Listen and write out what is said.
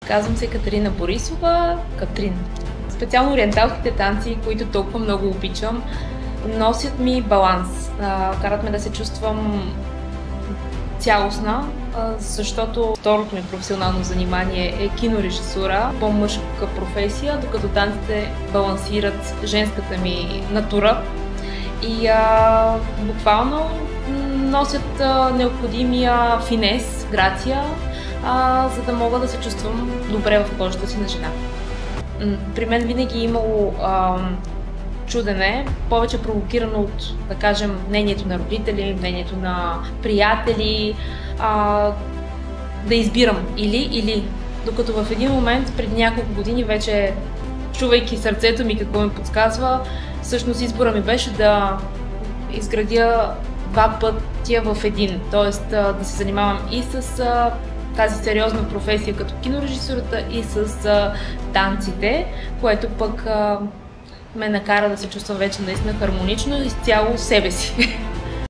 Казвам се Катерина Борисова, Катрин. Специално ориенталските танци, които толкова много обичам, носят ми баланс. Карат ме да се чувствам цялостна, защото второто ми професионално занимание е кинорежисура, по-мъжка професия, докато танците балансират женската ми натура и буквално носят необходимия финес, грация, за да мога да се чувствам добре в кожата си на жена. При мен винаги е имало чудене, повече провокирано от, да кажем, мнението на родители, мнението на приятели, да избирам или. Докато в един момент, преди няколко години, вече чувайки сърцето ми какво ми подсказва, всъщност избора ми беше да изградя два пътя в един. Тоест да се занимавам и с тази сериозна професия като кинорежисурата и с танците, което пък ме накара да се чувствам вече наистина хармонично и изцяло себе си.